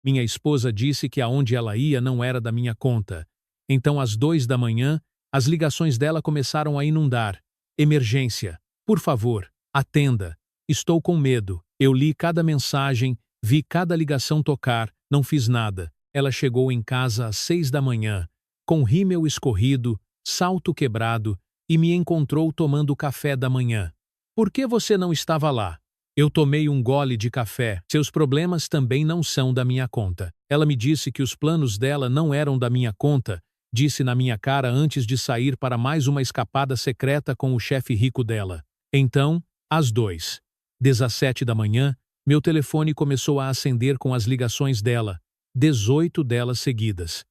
Minha esposa disse que aonde ela ia não era da minha conta. Então, às 2 da manhã, as ligações dela começaram a inundar. Emergência. Por favor, atenda. Estou com medo. Eu li cada mensagem, vi cada ligação tocar, não fiz nada. Ela chegou em casa às 6 da manhã, com rímel escorrido, salto quebrado, e me encontrou tomando café da manhã. Por que você não estava lá? Eu tomei um gole de café. Seus problemas também não são da minha conta. Ela me disse que os planos dela não eram da minha conta, disse na minha cara antes de sair para mais uma escapada secreta com o chefe rico dela. Então, às 2h17 da manhã, meu telefone começou a acender com as ligações dela, 18 delas seguidas.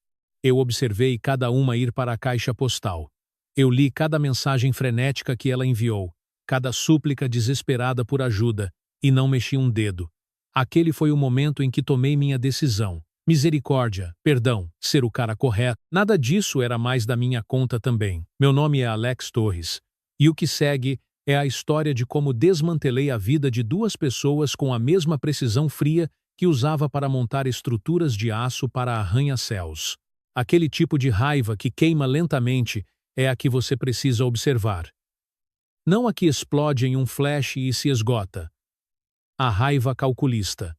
Eu observei cada uma ir para a caixa postal. Eu li cada mensagem frenética que ela enviou, cada súplica desesperada por ajuda, e não mexi um dedo. Aquele foi o momento em que tomei minha decisão. Misericórdia, perdão, ser o cara correto. Nada disso era mais da minha conta também. Meu nome é Alex Torres. E o que segue é a história de como desmantelei a vida de duas pessoas com a mesma precisão fria que usava para montar estruturas de aço para arranha-céus. Aquele tipo de raiva que queima lentamente é a que você precisa observar. Não a que explode em um flash e se esgota. A raiva calculista.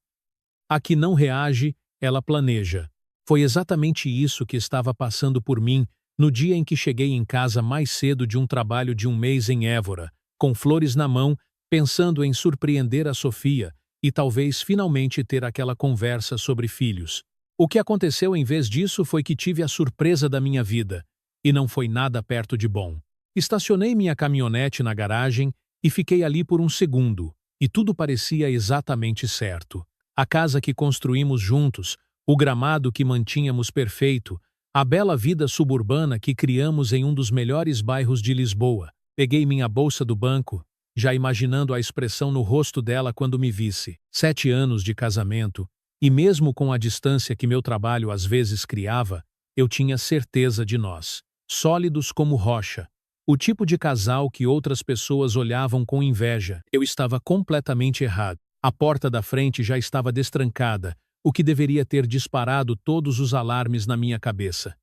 A que não reage, ela planeja. Foi exatamente isso que estava passando por mim no dia em que cheguei em casa mais cedo de um trabalho de um mês em Évora, com flores na mão, pensando em surpreender a Sofia e talvez finalmente ter aquela conversa sobre filhos. O que aconteceu em vez disso foi que tive a surpresa da minha vida, e não foi nada perto de bom. Estacionei minha caminhonete na garagem e fiquei ali por um segundo, e tudo parecia exatamente certo. A casa que construímos juntos, o gramado que mantínhamos perfeito, a bela vida suburbana que criamos em um dos melhores bairros de Lisboa. Peguei minha bolsa do banco, já imaginando a expressão no rosto dela quando me visse. 7 anos de casamento, e mesmo com a distância que meu trabalho às vezes criava, eu tinha certeza de nós. Sólidos como rocha. O tipo de casal que outras pessoas olhavam com inveja. Eu estava completamente errado. A porta da frente já estava destrancada, o que deveria ter disparado todos os alarmes na minha cabeça.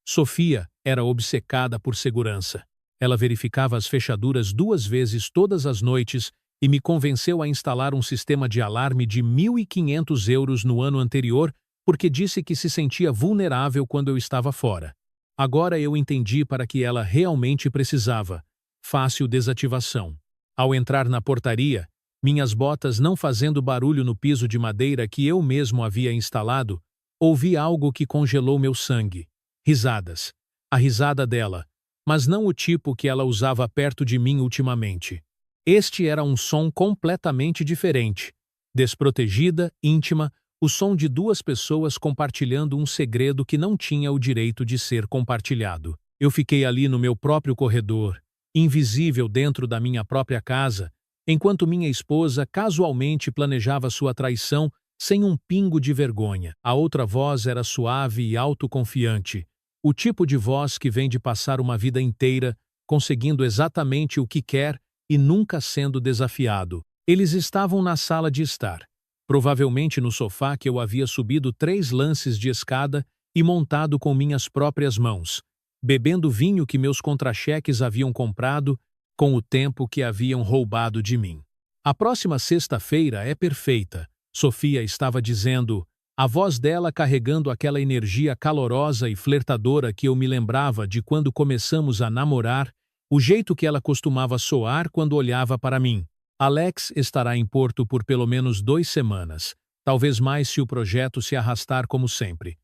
Sofia era obcecada por segurança. Ela verificava as fechaduras 2 vezes todas as noites e me convenceu a instalar um sistema de alarme de 1.500 euros no ano anterior porque disse que se sentia vulnerável quando eu estava fora. Agora eu entendi para que ela realmente precisava. Fácil desativação. Ao entrar na portaria, minhas botas não fazendo barulho no piso de madeira que eu mesmo havia instalado, ouvi algo que congelou meu sangue. Risadas. A risada dela, mas não o tipo que ela usava perto de mim ultimamente. Este era um som completamente diferente. Desprotegida, íntima, o som de 2 pessoas compartilhando um segredo que não tinha o direito de ser compartilhado. Eu fiquei ali no meu próprio corredor, invisível dentro da minha própria casa, enquanto minha esposa casualmente planejava sua traição sem um pingo de vergonha. A outra voz era suave e autoconfiante, o tipo de voz que vem de passar uma vida inteira conseguindo exatamente o que quer e nunca sendo desafiado. Eles estavam na sala de estar, provavelmente no sofá que eu havia subido 3 lances de escada e montado com minhas próprias mãos, bebendo vinho que meus contra-cheques haviam comprado com o tempo que haviam roubado de mim. A próxima sexta-feira é perfeita, Sofia estava dizendo, a voz dela carregando aquela energia calorosa e flertadora que eu me lembrava de quando começamos a namorar, o jeito que ela costumava soar quando olhava para mim. Alex estará em Porto por pelo menos 2 semanas, talvez mais se o projeto se arrastar como sempre.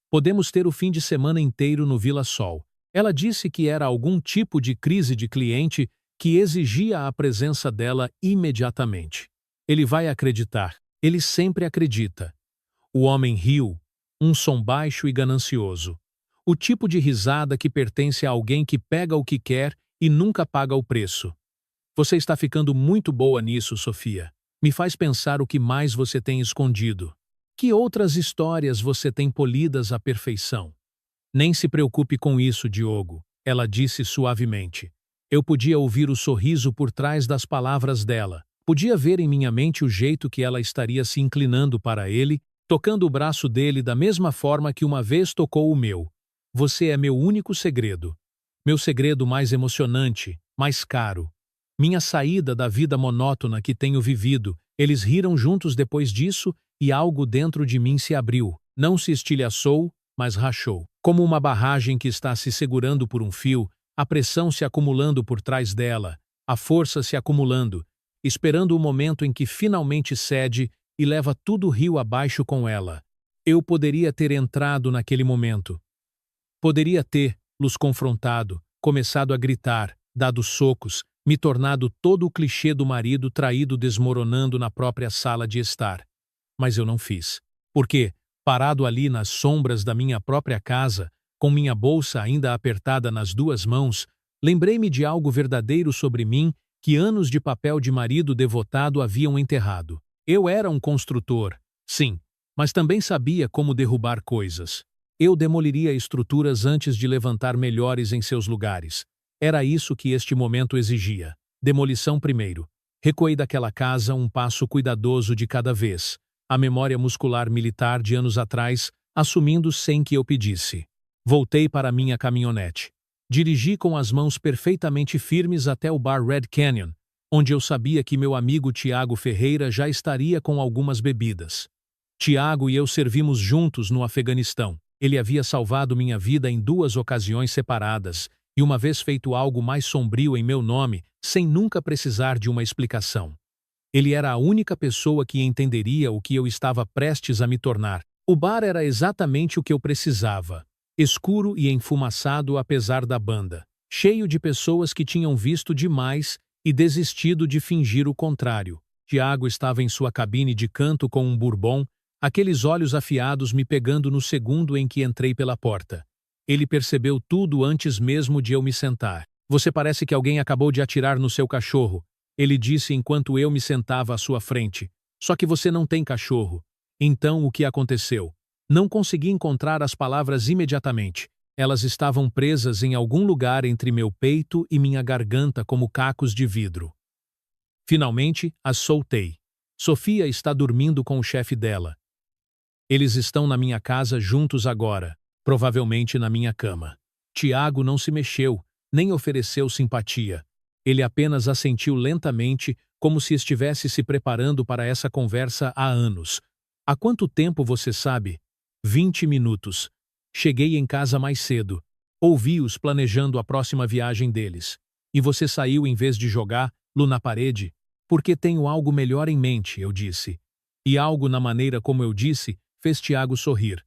Podemos ter o fim de semana inteiro no Vila Sol. Ela disse que era algum tipo de crise de cliente que exigia a presença dela imediatamente. Ele vai acreditar. Ele sempre acredita. O homem riu, um som baixo e ganancioso. O tipo de risada que pertence a alguém que pega o que quer e nunca paga o preço. Você está ficando muito boa nisso, Sofia. Me faz pensar o que mais você tem escondido. Que outras histórias você tem polidas à perfeição? Nem se preocupe com isso, Diogo, ela disse suavemente. Eu podia ouvir o sorriso por trás das palavras dela. Podia ver em minha mente o jeito que ela estaria se inclinando para ele tocando o braço dele da mesma forma que uma vez tocou o meu. Você é meu único segredo. Meu segredo mais emocionante, mais caro. Minha saída da vida monótona que tenho vivido. Eles riram juntos depois disso e algo dentro de mim se abriu. Não se estilhaçou, mas rachou. Como uma barragem que está se segurando por um fio, a pressão se acumulando por trás dela, a força se acumulando, esperando o momento em que finalmente cede e leva tudo rio abaixo com ela. Eu poderia ter entrado naquele momento. Poderia ter los confrontado, começado a gritar, dado socos, me tornado todo o clichê do marido traído desmoronando na própria sala de estar. Mas eu não fiz. Porque, parado ali nas sombras da minha própria casa, com minha bolsa ainda apertada nas duas mãos, lembrei-me de algo verdadeiro sobre mim que anos de papel de marido devotado haviam enterrado. Eu era um construtor, sim, mas também sabia como derrubar coisas. Eu demoliria estruturas antes de levantar melhores em seus lugares. Era isso que este momento exigia. Demolição primeiro. Recuei daquela casa um passo cuidadoso de cada vez. A memória muscular militar de anos atrás, assumindo sem que eu pedisse. Voltei para minha caminhonete. Dirigi com as mãos perfeitamente firmes até o bar Red Canyon, onde eu sabia que meu amigo Tiago Ferreira já estaria com algumas bebidas. Tiago e eu servimos juntos no Afeganistão. Ele havia salvado minha vida em 2 ocasiões separadas e uma vez feito algo mais sombrio em meu nome, sem nunca precisar de uma explicação. Ele era a única pessoa que entenderia o que eu estava prestes a me tornar. O bar era exatamente o que eu precisava. Escuro e enfumaçado apesar da banda. Cheio de pessoas que tinham visto demais e desistido de fingir o contrário. Tiago estava em sua cabine de canto com um bourbon, aqueles olhos afiados me pegando no segundo em que entrei pela porta. Ele percebeu tudo antes mesmo de eu me sentar. Você parece que alguém acabou de atirar no seu cachorro, ele disse enquanto eu me sentava à sua frente. Só que você não tem cachorro. Então o que aconteceu? Não consegui encontrar as palavras imediatamente. Elas estavam presas em algum lugar entre meu peito e minha garganta como cacos de vidro. Finalmente, as soltei. Sofia está dormindo com o chefe dela. Eles estão na minha casa juntos agora, provavelmente na minha cama. Tiago não se mexeu, nem ofereceu simpatia. Ele apenas assentiu lentamente, como se estivesse se preparando para essa conversa há anos. Há quanto tempo você sabe? 20 minutos. Cheguei em casa mais cedo. Ouvi-os planejando a próxima viagem deles. E você saiu em vez de jogar-lo na parede? Porque tenho algo melhor em mente, eu disse. E algo na maneira como eu disse fez Tiago sorrir.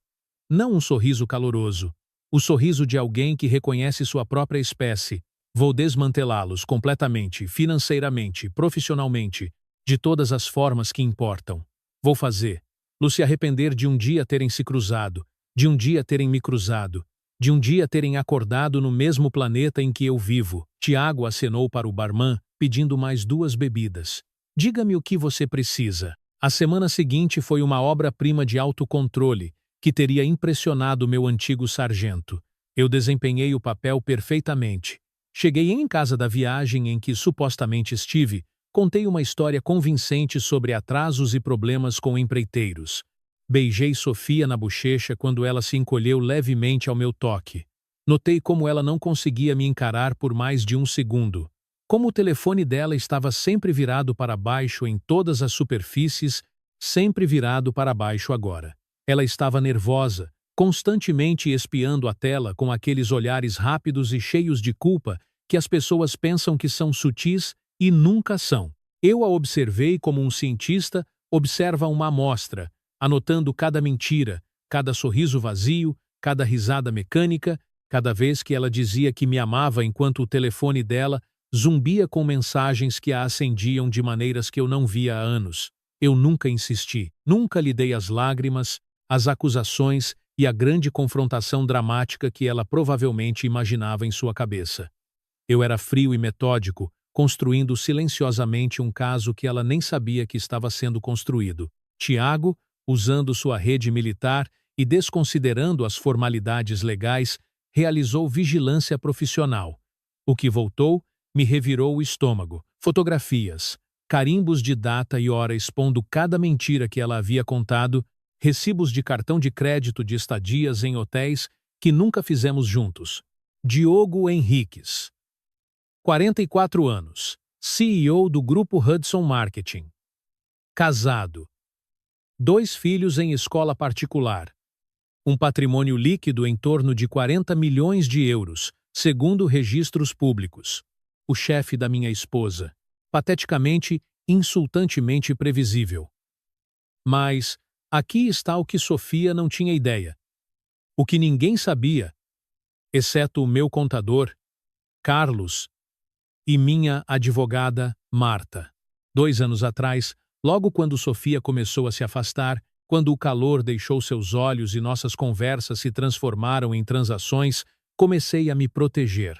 Não um sorriso caloroso. O sorriso de alguém que reconhece sua própria espécie. Vou desmantelá-los completamente, financeiramente, profissionalmente, de todas as formas que importam. Vou fazer-los se arrepender de um dia terem se cruzado, de um dia terem me cruzado, de um dia terem acordado no mesmo planeta em que eu vivo. Tiago acenou para o barman, pedindo mais 2 bebidas. Diga-me o que você precisa. A semana seguinte foi uma obra-prima de autocontrole, que teria impressionado meu antigo sargento. Eu desempenhei o papel perfeitamente. Cheguei em casa da viagem em que supostamente estive, contei uma história convincente sobre atrasos e problemas com empreiteiros. Beijei Sofia na bochecha quando ela se encolheu levemente ao meu toque. Notei como ela não conseguia me encarar por mais de um segundo. Como o telefone dela estava sempre virado para baixo em todas as superfícies, sempre virado para baixo agora. Ela estava nervosa, constantemente espiando a tela com aqueles olhares rápidos e cheios de culpa que as pessoas pensam que são sutis e nunca são. Eu a observei como um cientista observa uma amostra, anotando cada mentira, cada sorriso vazio, cada risada mecânica, cada vez que ela dizia que me amava enquanto o telefone dela zumbia com mensagens que a acendiam de maneiras que eu não via há anos. Eu nunca insisti, nunca lhe dei as lágrimas, as acusações e a grande confrontação dramática que ela provavelmente imaginava em sua cabeça. Eu era frio e metódico, construindo silenciosamente um caso que ela nem sabia que estava sendo construído. Tiago, usando sua rede militar e desconsiderando as formalidades legais, realizou vigilância profissional. O que voltou me revirou o estômago. Fotografias, carimbos de data e hora expondo cada mentira que ela havia contado, recibos de cartão de crédito de estadias em hotéis que nunca fizemos juntos. Diogo Henriques, 44 anos, CEO do Grupo Hudson Marketing. Casado. 2 filhos em escola particular. Um patrimônio líquido em torno de 40 milhões de euros, segundo registros públicos. O chefe da minha esposa. Pateticamente, insultantemente previsível. Mas aqui está o que Sofia não tinha ideia. O que ninguém sabia, exceto o meu contador, Carlos, e minha advogada, Marta. 2 anos atrás, logo quando Sofia começou a se afastar, quando o calor deixou seus olhos e nossas conversas se transformaram em transações, comecei a me proteger.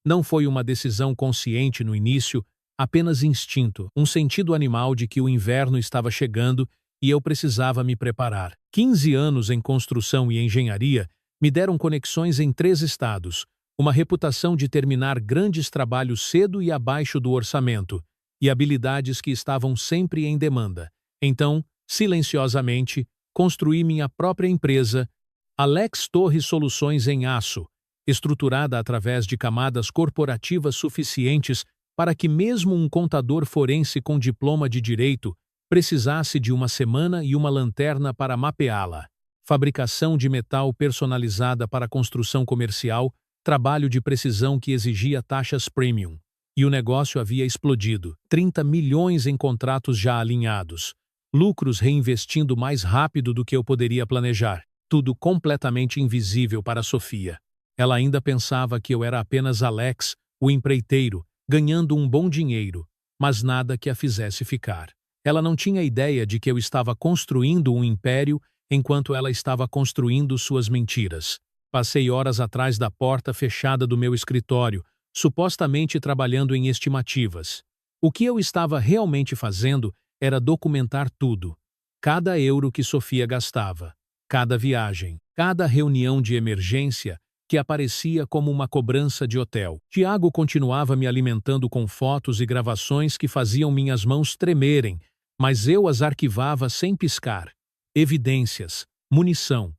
Não foi uma decisão consciente no início, apenas instinto, um sentido animal de que o inverno estava chegando e eu precisava me preparar. 15 anos em construção e engenharia me deram conexões em 3 estados, uma reputação de terminar grandes trabalhos cedo e abaixo do orçamento, e habilidades que estavam sempre em demanda. Então, silenciosamente, construí minha própria empresa, Alex Torres Soluções em Aço, estruturada através de camadas corporativas suficientes para que mesmo um contador forense com diploma de direito precisasse de uma semana e uma lanterna para mapeá-la. Fabricação de metal personalizada para construção comercial, trabalho de precisão que exigia taxas premium. E o negócio havia explodido. 30 milhões em contratos já alinhados. Lucros reinvestindo mais rápido do que eu poderia planejar. Tudo completamente invisível para Sofia. Ela ainda pensava que eu era apenas Alex, o empreiteiro, ganhando um bom dinheiro, mas nada que a fizesse ficar. Ela não tinha ideia de que eu estava construindo um império enquanto ela estava construindo suas mentiras. Passei horas atrás da porta fechada do meu escritório, supostamente trabalhando em estimativas. O que eu estava realmente fazendo era documentar tudo. Cada euro que Sofia gastava, cada viagem, cada reunião de emergência que aparecia como uma cobrança de hotel. Tiago continuava me alimentando com fotos e gravações que faziam minhas mãos tremerem, mas eu as arquivava sem piscar. Evidências, munição,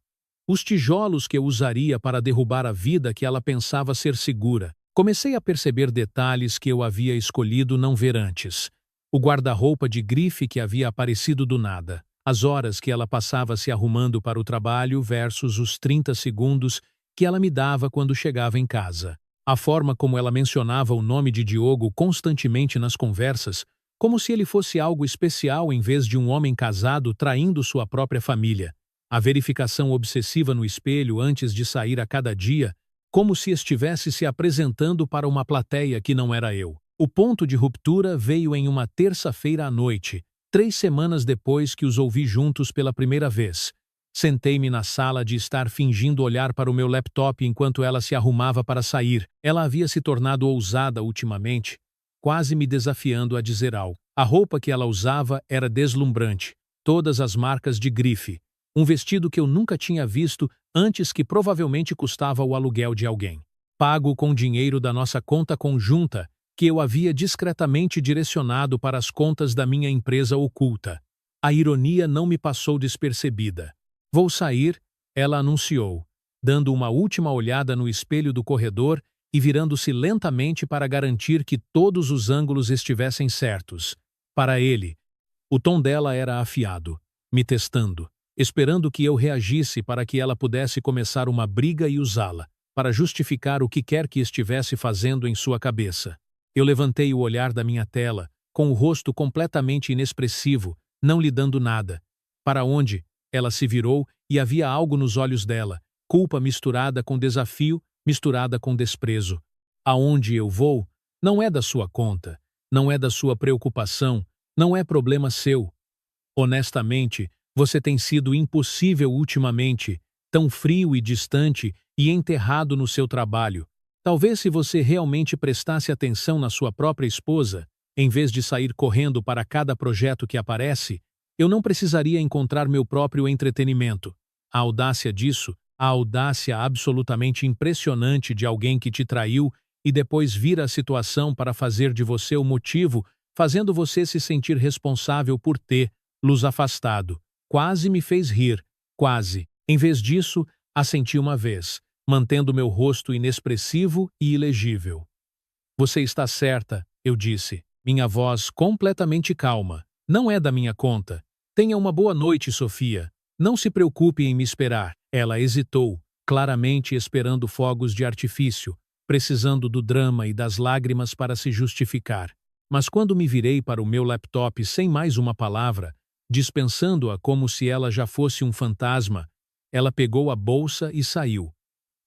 os tijolos que eu usaria para derrubar a vida que ela pensava ser segura. Comecei a perceber detalhes que eu havia escolhido não ver antes. O guarda-roupa de grife que havia aparecido do nada. As horas que ela passava se arrumando para o trabalho versus os 30 segundos que ela me dava quando chegava em casa. A forma como ela mencionava o nome de Diogo constantemente nas conversas, como se ele fosse algo especial em vez de um homem casado traindo sua própria família. A verificação obsessiva no espelho antes de sair a cada dia, como se estivesse se apresentando para uma plateia que não era eu. O ponto de ruptura veio em uma terça-feira à noite, 3 semanas depois que os ouvi juntos pela primeira vez. Sentei-me na sala de estar fingindo olhar para o meu laptop enquanto ela se arrumava para sair. Ela havia se tornado ousada ultimamente, quase me desafiando a dizer algo. A roupa que ela usava era deslumbrante, todas as marcas de grife. Um vestido que eu nunca tinha visto antes que provavelmente custava o aluguel de alguém. Pago com dinheiro da nossa conta conjunta, que eu havia discretamente direcionado para as contas da minha empresa oculta. A ironia não me passou despercebida. Vou sair, ela anunciou, dando uma última olhada no espelho do corredor e virando-se lentamente para garantir que todos os ângulos estivessem certos. Para ele, o tom dela era afiado, me testando, esperando que eu reagisse para que ela pudesse começar uma briga e usá-la, para justificar o que quer que estivesse fazendo em sua cabeça. Eu levantei o olhar da minha tela, com o rosto completamente inexpressivo, não lhe dando nada. Para onde? Ela se virou e havia algo nos olhos dela, culpa misturada com desafio, misturada com desprezo. Aonde eu vou? Não é da sua conta, não é da sua preocupação, não é problema seu. Honestamente, você tem sido impossível ultimamente, tão frio e distante e enterrado no seu trabalho. Talvez se você realmente prestasse atenção na sua própria esposa, em vez de sair correndo para cada projeto que aparece, eu não precisaria encontrar meu próprio entretenimento. A audácia disso, a audácia absolutamente impressionante de alguém que te traiu e depois vira a situação para fazer de você o motivo, fazendo você se sentir responsável por ter los afastado. quase me fez rir, quase. Em vez disso, assenti uma vez, mantendo meu rosto inexpressivo e ilegível. Você está certa, eu disse, minha voz completamente calma. Não é da minha conta. Tenha uma boa noite, Sofia. Não se preocupe em me esperar. Ela hesitou, claramente esperando fogos de artifício, precisando do drama e das lágrimas para se justificar. Mas quando me virei para o meu laptop sem mais uma palavra, dispensando-a como se ela já fosse um fantasma, ela pegou a bolsa e saiu.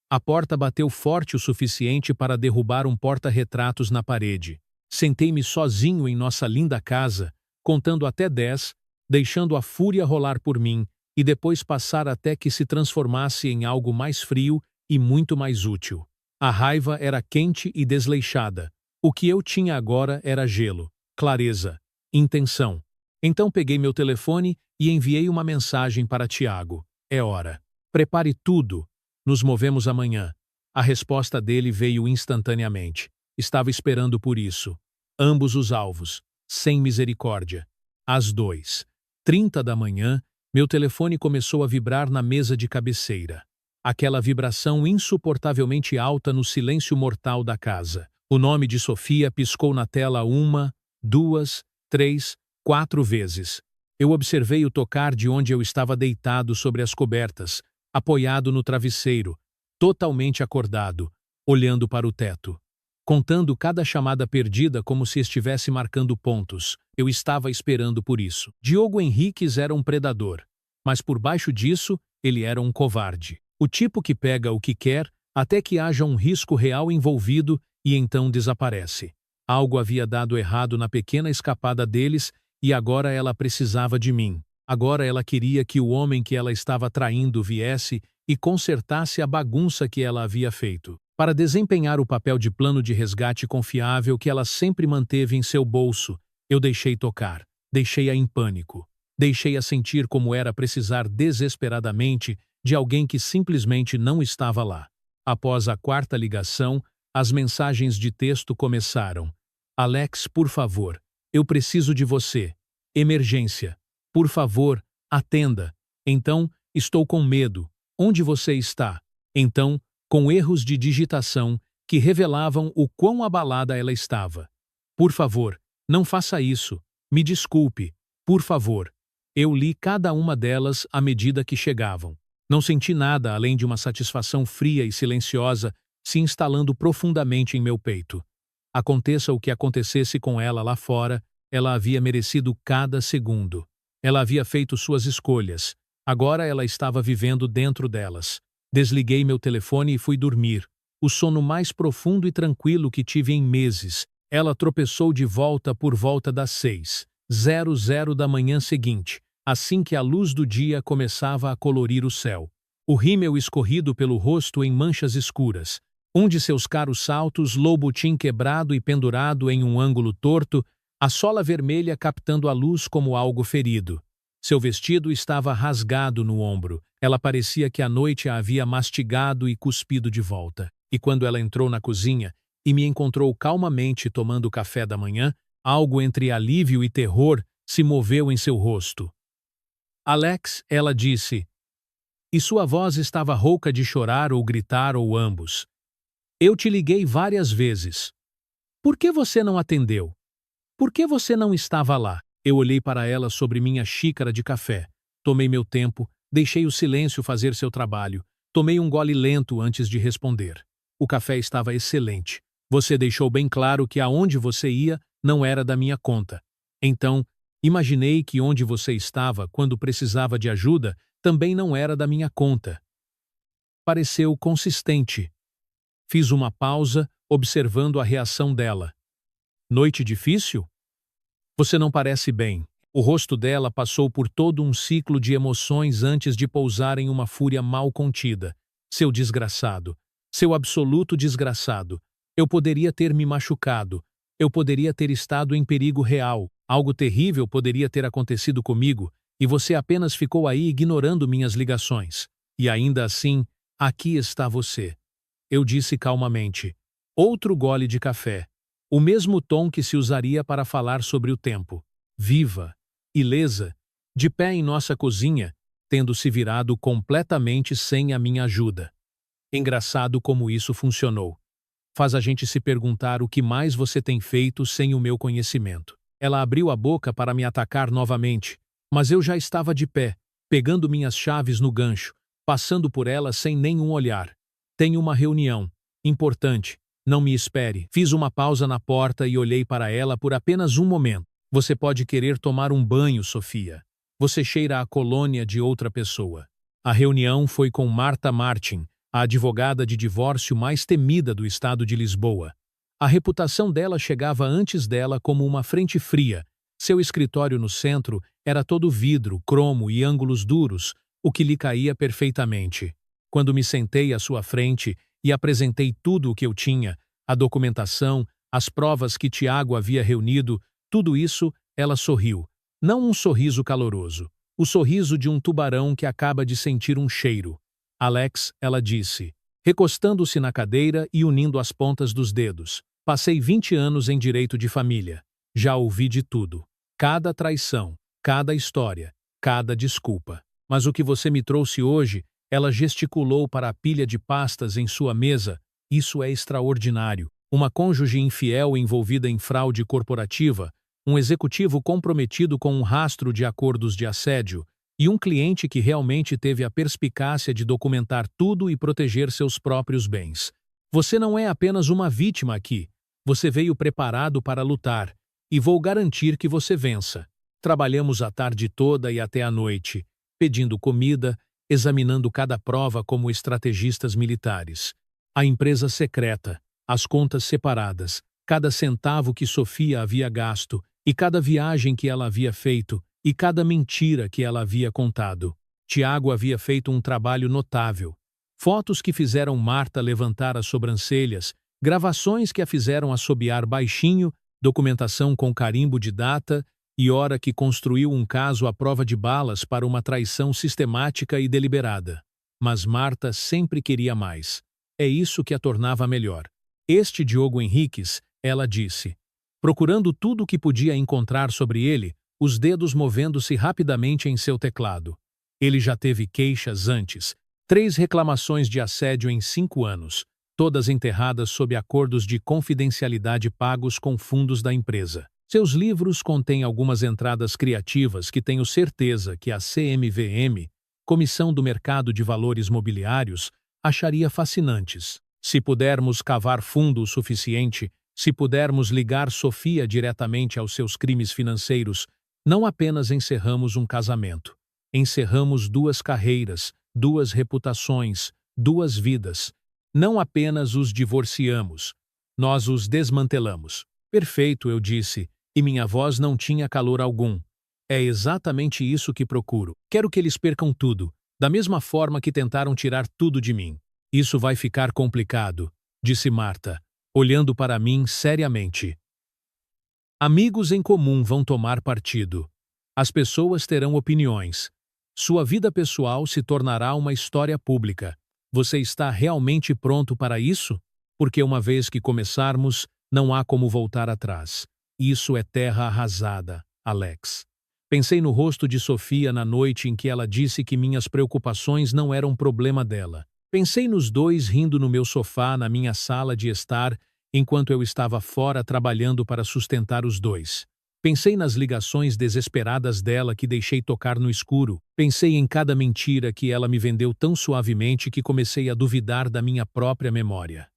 A porta bateu forte o suficiente para derrubar um porta-retratos na parede. Sentei-me sozinho em nossa linda casa, contando até 10, deixando a fúria rolar por mim e depois passar até que se transformasse em algo mais frio e muito mais útil. A raiva era quente e desleixada. O que eu tinha agora era gelo, clareza, intenção. Então peguei meu telefone e enviei uma mensagem para Tiago. É hora. Prepare tudo. Nos movemos amanhã. A resposta dele veio instantaneamente. Estava esperando por isso. Ambos os alvos, sem misericórdia. Às 2h30 da manhã, meu telefone começou a vibrar na mesa de cabeceira. Aquela vibração insuportavelmente alta no silêncio mortal da casa. O nome de Sofia piscou na tela 1, 2, 3, 4 vezes. Eu observei o tocar de onde eu estava deitado sobre as cobertas, apoiado no travesseiro, totalmente acordado, olhando para o teto. Contando cada chamada perdida como se estivesse marcando pontos. Eu estava esperando por isso. Diogo Henriques era um predador, mas por baixo disso, ele era um covarde. O tipo que pega o que quer até que haja um risco real envolvido e então desaparece. Algo havia dado errado na pequena escapada deles e agora ela precisava de mim. Agora ela queria que o homem que ela estava traindo viesse e consertasse a bagunça que ela havia feito. Para desempenhar o papel de plano de resgate confiável que ela sempre manteve em seu bolso, eu deixei tocar, deixei-a em pânico, deixei-a sentir como era precisar desesperadamente de alguém que simplesmente não estava lá. Após a 4ª ligação, as mensagens de texto começaram. Alex, por favor, eu preciso de você. Emergência. Por favor, atenda. Então, estou com medo. Onde você está? Então, com erros de digitação que revelavam o quão abalada ela estava. Por favor, não faça isso. Me desculpe. Por favor. Eu li cada uma delas à medida que chegavam. Não senti nada além de uma satisfação fria e silenciosa se instalando profundamente em meu peito. Aconteça o que acontecesse com ela lá fora, ela havia merecido cada segundo. Ela havia feito suas escolhas. Agora ela estava vivendo dentro delas. Desliguei meu telefone e fui dormir. O sono mais profundo e tranquilo que tive em meses. Ela tropeçou de volta por volta das 6h00 da manhã seguinte, assim que a luz do dia começava a colorir o céu. O rímel escorrido pelo rosto em manchas escuras. Um de seus caros saltos, low-botim quebrado e pendurado em um ângulo torto, a sola vermelha captando a luz como algo ferido. Seu vestido estava rasgado no ombro. Ela parecia que a noite a havia mastigado e cuspido de volta. E quando ela entrou na cozinha e me encontrou calmamente tomando o café da manhã, algo entre alívio e terror se moveu em seu rosto. Alex, ela disse, e sua voz estava rouca de chorar ou gritar ou ambos. Eu te liguei várias vezes. Por que você não atendeu? Por que você não estava lá? Eu olhei para ela sobre minha xícara de café. Tomei meu tempo, deixei o silêncio fazer seu trabalho. Tomei um gole lento antes de responder. O café estava excelente. Você deixou bem claro que aonde você ia não era da minha conta. Então, imaginei que onde você estava quando precisava de ajuda também não era da minha conta. Pareceu consistente. Fiz uma pausa, observando a reação dela. Noite difícil? Você não parece bem. O rosto dela passou por todo um ciclo de emoções antes de pousar em uma fúria mal contida. Seu desgraçado. Seu absoluto desgraçado. Eu poderia ter me machucado. Eu poderia ter estado em perigo real. Algo terrível poderia ter acontecido comigo, e você apenas ficou aí ignorando minhas ligações. E ainda assim, aqui está você. Eu disse calmamente. Outro gole de café. O mesmo tom que se usaria para falar sobre o tempo. Viva, ilesa, de pé em nossa cozinha, tendo se virado completamente sem a minha ajuda. Engraçado como isso funcionou. Faz a gente se perguntar o que mais você tem feito sem o meu conhecimento. Ela abriu a boca para me atacar novamente, mas eu já estava de pé, pegando minhas chaves no gancho, passando por elas sem nenhum olhar. Tenho uma reunião. Importante. Não me espere. Fiz uma pausa na porta e olhei para ela por apenas um momento. Você pode querer tomar um banho, Sofia. Você cheira a colônia de outra pessoa. A reunião foi com Marta Martin, a advogada de divórcio mais temida do estado de Lisboa. A reputação dela chegava antes dela como uma frente fria. Seu escritório no centro era todo vidro, cromo e ângulos duros, o que lhe caía perfeitamente. Quando me sentei à sua frente e apresentei tudo o que eu tinha, a documentação, as provas que Tiago havia reunido, tudo isso, ela sorriu. Não um sorriso caloroso, o sorriso de um tubarão que acaba de sentir um cheiro. Alex, ela disse, recostando-se na cadeira e unindo as pontas dos dedos. Passei 20 anos em direito de família. Já ouvi de tudo. Cada traição, cada história, cada desculpa. Mas o que você me trouxe hoje, ela gesticulou para a pilha de pastas em sua mesa, isso é extraordinário. Uma cônjuge infiel envolvida em fraude corporativa, um executivo comprometido com um rastro de acordos de assédio e um cliente que realmente teve a perspicácia de documentar tudo e proteger seus próprios bens. Você não é apenas uma vítima aqui, você veio preparado para lutar, e vou garantir que você vença. Trabalhamos a tarde toda e até a noite, pedindo comida, examinando cada prova como estrategistas militares. A empresa secreta, as contas separadas, cada centavo que Sofia havia gasto, e cada viagem que ela havia feito, e cada mentira que ela havia contado. Tiago havia feito um trabalho notável. Fotos que fizeram Marta levantar as sobrancelhas, gravações que a fizeram assobiar baixinho, documentação com carimbo de data e hora que construiu um caso à prova de balas para uma traição sistemática e deliberada. Mas Marta sempre queria mais. É isso que a tornava melhor. Este Diogo Henriques, ela disse, procurando tudo o que podia encontrar sobre ele, os dedos movendo-se rapidamente em seu teclado. Ele já teve queixas antes, 3 reclamações de assédio em 5 anos, todas enterradas sob acordos de confidencialidade pagos com fundos da empresa. Seus livros contêm algumas entradas criativas que tenho certeza que a CMVM, Comissão do Mercado de Valores Mobiliários, acharia fascinantes. Se pudermos cavar fundo o suficiente, se pudermos ligar Sofia diretamente aos seus crimes financeiros, não apenas encerramos um casamento. Encerramos 2 carreiras, 2 reputações, 2 vidas. Não apenas os divorciamos, nós os desmantelamos. Perfeito, eu disse, e minha voz não tinha calor algum. É exatamente isso que procuro. Quero que eles percam tudo, da mesma forma que tentaram tirar tudo de mim. Isso vai ficar complicado, disse Marta, olhando para mim seriamente. Amigos em comum vão tomar partido. As pessoas terão opiniões. Sua vida pessoal se tornará uma história pública. Você está realmente pronto para isso? Porque uma vez que começarmos, não há como voltar atrás. Isso é terra arrasada, Alex. Pensei no rosto de Sofia na noite em que ela disse que minhas preocupações não eram problema dela. Pensei nos 2 rindo no meu sofá na minha sala de estar, enquanto eu estava fora trabalhando para sustentar os 2. Pensei nas ligações desesperadas dela que deixei tocar no escuro. Pensei em cada mentira que ela me vendeu tão suavemente que comecei a duvidar da minha própria memória.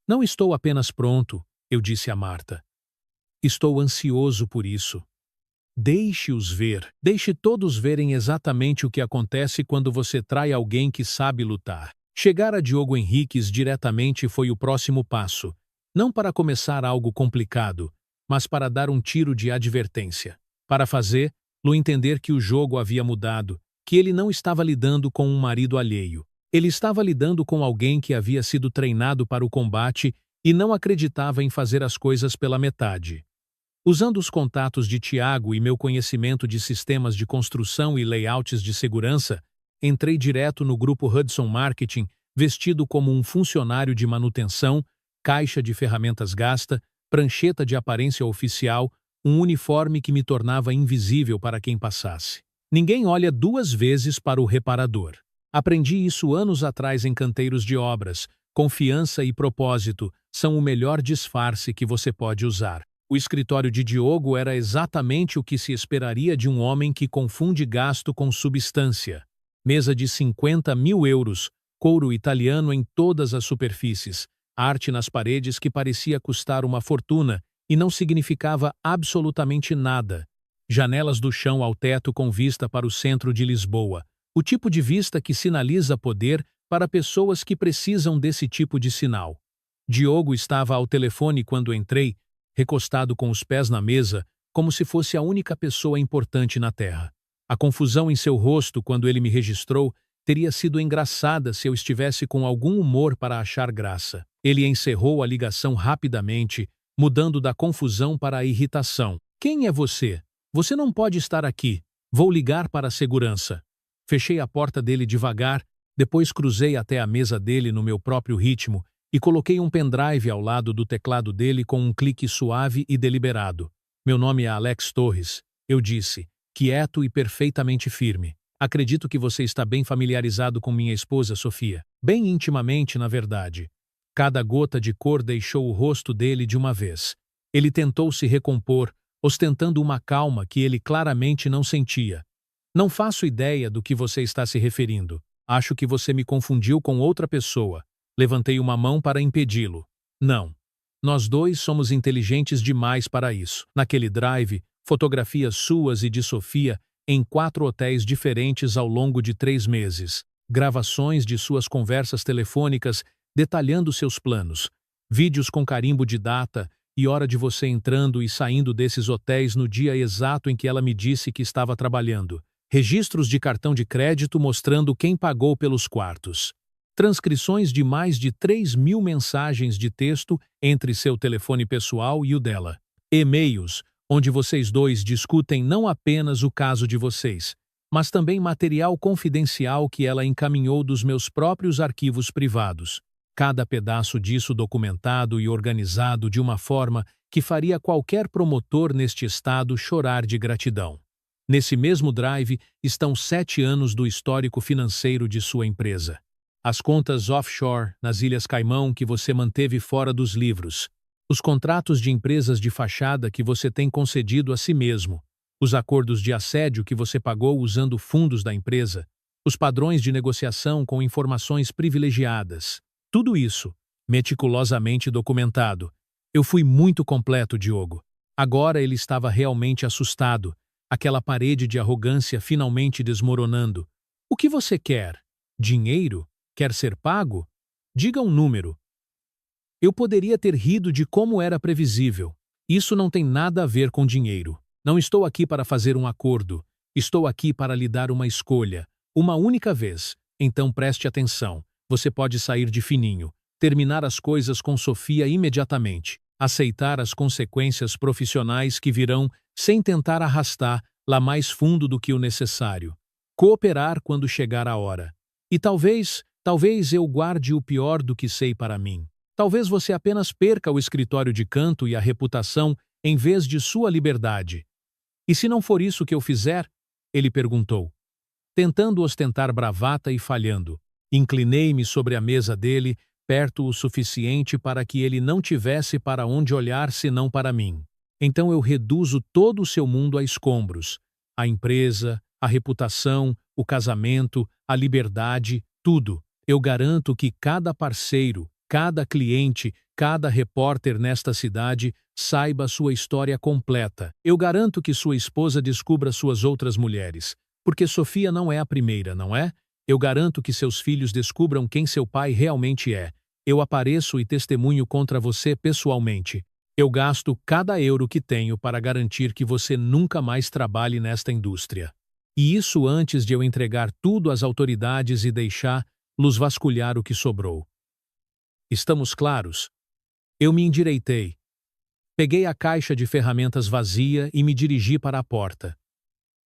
Não estou apenas pronto, eu disse a Marta. Estou ansioso por isso. Deixe-os ver. Deixe todos verem exatamente o que acontece quando você trai alguém que sabe lutar. Chegar a Diogo Henriques diretamente foi o próximo passo. Não para começar algo complicado, mas para dar um tiro de advertência. Para fazer-lo entender que o jogo havia mudado, que ele não estava lidando com um marido alheio. Ele estava lidando com alguém que havia sido treinado para o combate e não acreditava em fazer as coisas pela metade. Usando os contatos de Tiago e meu conhecimento de sistemas de construção e layouts de segurança, entrei direto no grupo Hudson Marketing, vestido como um funcionário de manutenção, caixa de ferramentas gasta, prancheta de aparência oficial, um uniforme que me tornava invisível para quem passasse. Ninguém olha duas vezes para o reparador. Aprendi isso anos atrás em canteiros de obras. Confiança e propósito são o melhor disfarce que você pode usar. O escritório de Diogo era exatamente o que se esperaria de um homem que confunde gasto com substância. Mesa de 50 mil euros, couro italiano em todas as superfícies, arte nas paredes que parecia custar uma fortuna e não significava absolutamente nada. Janelas do chão ao teto com vista para o centro de Lisboa. O tipo de vista que sinaliza poder para pessoas que precisam desse tipo de sinal. Diogo estava ao telefone quando entrei, recostado com os pés na mesa, como se fosse a única pessoa importante na Terra. A confusão em seu rosto quando ele me registrou teria sido engraçada se eu estivesse com algum humor para achar graça. Ele encerrou a ligação rapidamente, mudando da confusão para a irritação. Quem é você? Você não pode estar aqui. Vou ligar para a segurança. Fechei a porta dele devagar, depois cruzei até a mesa dele no meu próprio ritmo e coloquei um pendrive ao lado do teclado dele com um clique suave e deliberado. Meu nome é Alex Torres, eu disse, quieto e perfeitamente firme. Acredito que você está bem familiarizado com minha esposa, Sofia. Bem intimamente, na verdade. Cada gota de cor deixou o rosto dele de uma vez. Ele tentou se recompor, ostentando uma calma que ele claramente não sentia. Não faço ideia do que você está se referindo. Acho que você me confundiu com outra pessoa. Levantei uma mão para impedi-lo. Não. Nós dois somos inteligentes demais para isso. Naquele drive, fotografias suas e de Sofia em 4 hotéis diferentes ao longo de 3 meses. Gravações de suas conversas telefônicas detalhando seus planos. Vídeos com carimbo de data e hora de você entrando e saindo desses hotéis no dia exato em que ela me disse que estava trabalhando. Registros de cartão de crédito mostrando quem pagou pelos quartos. Transcrições de mais de 3.000 mensagens de texto entre seu telefone pessoal e o dela. E-mails, onde vocês dois discutem não apenas o caso de vocês, mas também material confidencial que ela encaminhou dos meus próprios arquivos privados. Cada pedaço disso documentado e organizado de uma forma que faria qualquer promotor neste estado chorar de gratidão. Nesse mesmo drive estão 7 anos do histórico financeiro de sua empresa. As contas offshore nas Ilhas Caimão que você manteve fora dos livros. Os contratos de empresas de fachada que você tem concedido a si mesmo. Os acordos de assédio que você pagou usando fundos da empresa. Os padrões de negociação com informações privilegiadas. Tudo isso, meticulosamente documentado. Eu fui muito completo, Diogo. Agora ele estava realmente assustado. Aquela parede de arrogância finalmente desmoronando. O que você quer? Dinheiro? Quer ser pago? Diga um número. Eu poderia ter rido de como era previsível. Isso não tem nada a ver com dinheiro. Não estou aqui para fazer um acordo. Estou aqui para lhe dar uma escolha. Uma única vez. Então preste atenção. Você pode sair de fininho. Terminar as coisas com Sofia imediatamente. Aceitar as consequências profissionais que virão sem tentar arrastar lá mais fundo do que o necessário. Cooperar quando chegar a hora. E talvez eu guarde o pior do que sei para mim. Talvez você apenas perca o escritório de canto e a reputação em vez de sua liberdade. E se não for isso que eu fizer? Ele perguntou. Tentando ostentar bravata e falhando. Inclinei-me sobre a mesa dele, perto o suficiente para que ele não tivesse para onde olhar senão para mim. Então eu reduzo todo o seu mundo a escombros. A empresa, a reputação, o casamento, a liberdade, tudo. Eu garanto que cada parceiro, cada cliente, cada repórter nesta cidade saiba sua história completa. Eu garanto que sua esposa descubra suas outras mulheres. Porque Sofia não é a primeira, não é? Eu garanto que seus filhos descubram quem seu pai realmente é. Eu apareço e testemunho contra você pessoalmente. Eu gasto cada euro que tenho para garantir que você nunca mais trabalhe nesta indústria. E isso antes de eu entregar tudo às autoridades e deixá-los vasculhar o que sobrou. Estamos claros? Eu me endireitei. Peguei a caixa de ferramentas vazia e me dirigi para a porta.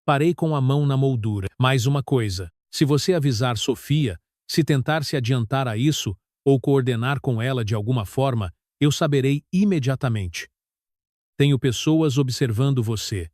Parei com a mão na moldura. Mais uma coisa, se você avisar Sofia, se tentar se adiantar a isso, ou coordenar com ela de alguma forma, eu saberei imediatamente. Tenho pessoas observando você.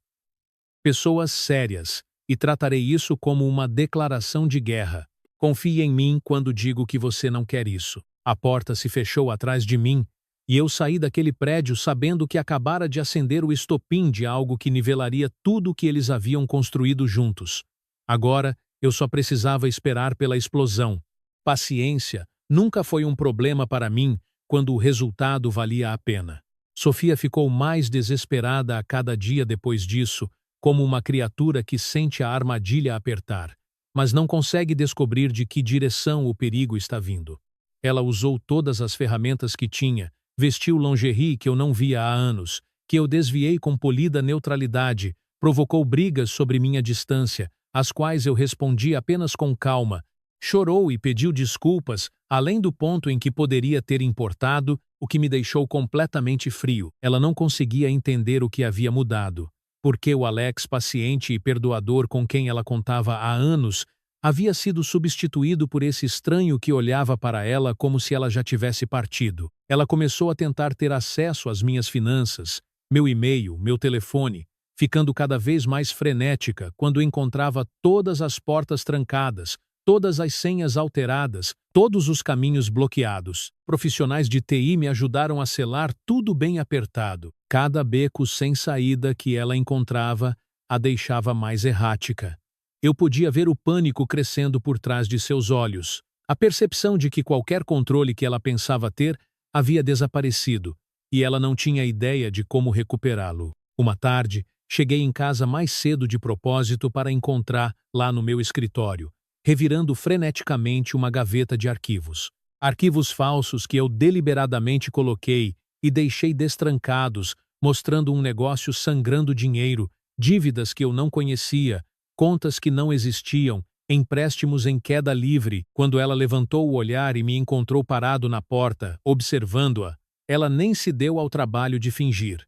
Pessoas sérias, e tratarei isso como uma declaração de guerra. Confie em mim quando digo que você não quer isso. A porta se fechou atrás de mim e eu saí daquele prédio sabendo que acabara de acender o estopim de algo que nivelaria tudo o que eles haviam construído juntos. Agora, eu só precisava esperar pela explosão. Paciência nunca foi um problema para mim quando o resultado valia a pena. Sofia ficou mais desesperada a cada dia depois disso, como uma criatura que sente a armadilha apertar, mas não consegue descobrir de que direção o perigo está vindo. Ela usou todas as ferramentas que tinha, vestiu lingerie que eu não via há anos, que eu desviei com polida neutralidade, provocou brigas sobre minha distância, às quais eu respondi apenas com calma, chorou e pediu desculpas, além do ponto em que poderia ter importado, o que me deixou completamente frio. Ela não conseguia entender o que havia mudado. Porque o Alex paciente e perdoador com quem ela contava há anos havia sido substituído por esse estranho que olhava para ela como se ela já tivesse partido. Ela começou a tentar ter acesso às minhas finanças, meu e-mail, meu telefone, ficando cada vez mais frenética quando encontrava todas as portas trancadas, todas as senhas alteradas, todos os caminhos bloqueados. Profissionais de TI me ajudaram a selar tudo bem apertado. Cada beco sem saída que ela encontrava a deixava mais errática. Eu podia ver o pânico crescendo por trás de seus olhos. A percepção de que qualquer controle que ela pensava ter havia desaparecido, e ela não tinha ideia de como recuperá-lo. Uma tarde, cheguei em casa mais cedo de propósito para encontrar, lá no meu escritório, revirando freneticamente uma gaveta de arquivos. Arquivos falsos que eu deliberadamente coloquei e deixei destrancados, mostrando um negócio sangrando dinheiro, dívidas que eu não conhecia, contas que não existiam, empréstimos em queda livre. Quando ela levantou o olhar e me encontrou parado na porta, observando-a, ela nem se deu ao trabalho de fingir.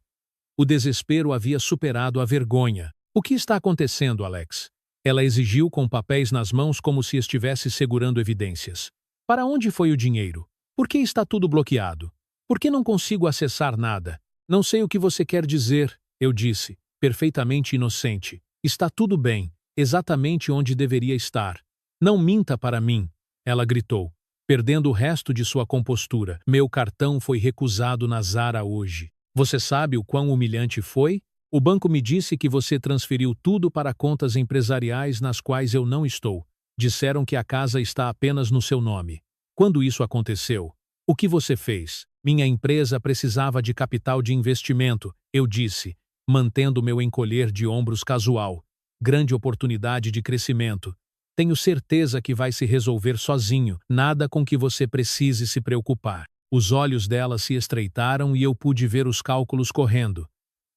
O desespero havia superado a vergonha. O que está acontecendo, Alex? Ela exigiu com papéis nas mãos como se estivesse segurando evidências. Para onde foi o dinheiro? Por que está tudo bloqueado? Por que não consigo acessar nada? Não sei o que você quer dizer, eu disse, perfeitamente inocente. Está tudo bem, exatamente onde deveria estar. Não minta para mim, ela gritou, perdendo o resto de sua compostura. Meu cartão foi recusado na Zara hoje. Você sabe o quão humilhante foi? O banco me disse que você transferiu tudo para contas empresariais nas quais eu não estou. Disseram que a casa está apenas no seu nome. Quando isso aconteceu? O que você fez? Minha empresa precisava de capital de investimento, eu disse, mantendo meu encolher de ombros casual. Grande oportunidade de crescimento. Tenho certeza que vai se resolver sozinho, nada com que você precise se preocupar. Os olhos dela se estreitaram e eu pude ver os cálculos correndo.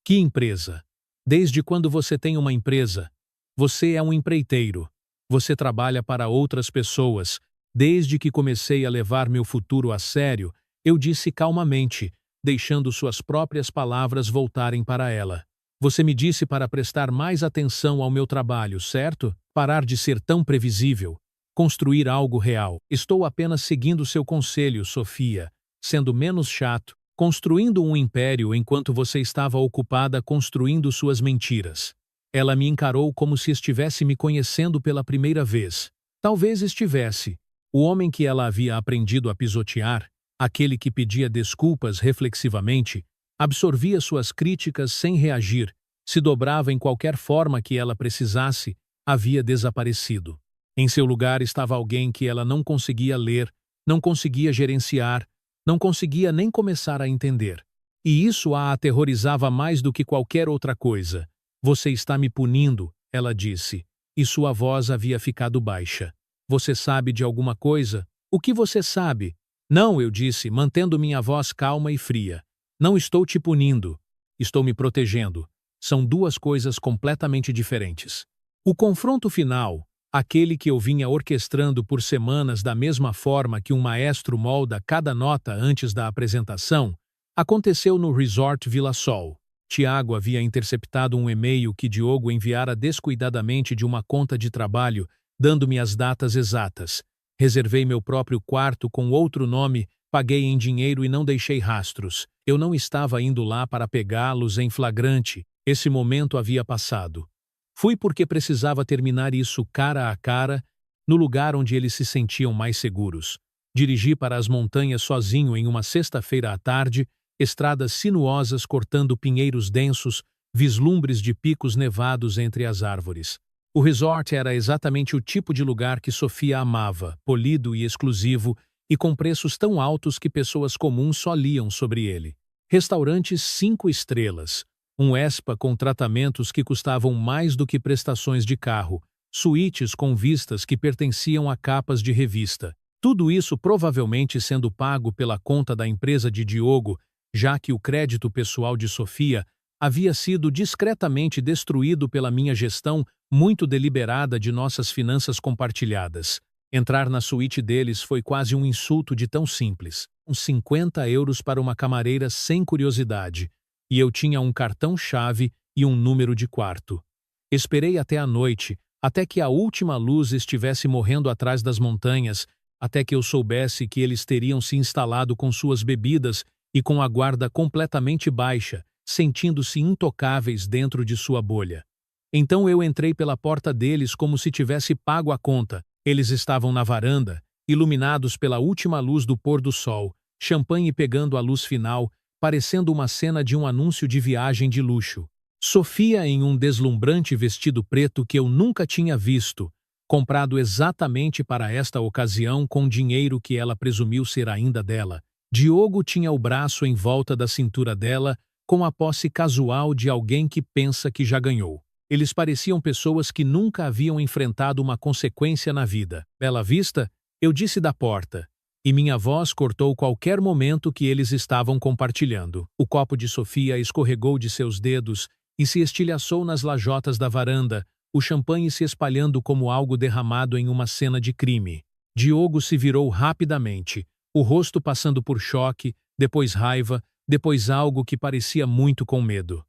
Que empresa? Desde quando você tem uma empresa? Você é um empreiteiro. Você trabalha para outras pessoas. Desde que comecei a levar meu futuro a sério, eu disse calmamente, deixando suas próprias palavras voltarem para ela. Você me disse para prestar mais atenção ao meu trabalho, certo? Parar de ser tão previsível. Construir algo real. Estou apenas seguindo seu conselho, Sofia, sendo menos chato, construindo um império enquanto você estava ocupada construindo suas mentiras. Ela me encarou como se estivesse me conhecendo pela primeira vez. Talvez estivesse. O homem que ela havia aprendido a pisotear, aquele que pedia desculpas reflexivamente, absorvia suas críticas sem reagir, se dobrava em qualquer forma que ela precisasse, havia desaparecido. Em seu lugar estava alguém que ela não conseguia ler, não conseguia gerenciar, não conseguia nem começar a entender. E isso a aterrorizava mais do que qualquer outra coisa. Você está me punindo, ela disse, e sua voz havia ficado baixa. Você sabe de alguma coisa? O que você sabe? Não, eu disse, mantendo minha voz calma e fria. Não estou te punindo. Estou me protegendo. São duas coisas completamente diferentes. O confronto final, aquele que eu vinha orquestrando por semanas da mesma forma que um maestro molda cada nota antes da apresentação, aconteceu no Resort Vila Sol. Tiago havia interceptado um e-mail que Diogo enviara descuidadamente de uma conta de trabalho, dando-me as datas exatas. Reservei meu próprio quarto com outro nome, paguei em dinheiro e não deixei rastros. Eu não estava indo lá para pegá-los em flagrante. Esse momento havia passado. Fui porque precisava terminar isso cara a cara, no lugar onde eles se sentiam mais seguros. Dirigi para as montanhas sozinho em uma sexta-feira à tarde, estradas sinuosas cortando pinheiros densos, vislumbres de picos nevados entre as árvores. O resort era exatamente o tipo de lugar que Sofia amava, polido e exclusivo, e com preços tão altos que pessoas comuns só liam sobre ele. Restaurantes 5 estrelas, um spa com tratamentos que custavam mais do que prestações de carro, suítes com vistas que pertenciam a capas de revista. Tudo isso provavelmente sendo pago pela conta da empresa de Diogo, já que o crédito pessoal de Sofia havia sido discretamente destruído pela minha gestão muito deliberada de nossas finanças compartilhadas. Entrar na suíte deles foi quase um insulto de tão simples. Uns 50 euros para uma camareira sem curiosidade, e eu tinha um cartão-chave e um número de quarto. Esperei até a noite, até que a última luz estivesse morrendo atrás das montanhas, até que eu soubesse que eles teriam se instalado com suas bebidas e com a guarda completamente baixa, sentindo-se intocáveis dentro de sua bolha. Então eu entrei pela porta deles como se tivesse pago a conta. Eles estavam na varanda, iluminados pela última luz do pôr do sol, champanhe pegando a luz final, parecendo uma cena de um anúncio de viagem de luxo. Sofia em um deslumbrante vestido preto que eu nunca tinha visto, comprado exatamente para esta ocasião com dinheiro que ela presumiu ser ainda dela. Diogo tinha o braço em volta da cintura dela, com a posse casual de alguém que pensa que já ganhou. Eles pareciam pessoas que nunca haviam enfrentado uma consequência na vida. Bela vista? Eu disse da porta, e minha voz cortou qualquer momento que eles estavam compartilhando. O copo de Sofia escorregou de seus dedos e se estilhaçou nas lajotas da varanda, o champanhe se espalhando como algo derramado em uma cena de crime. Diogo se virou rapidamente, o rosto passando por choque, depois raiva, depois algo que parecia muito com medo.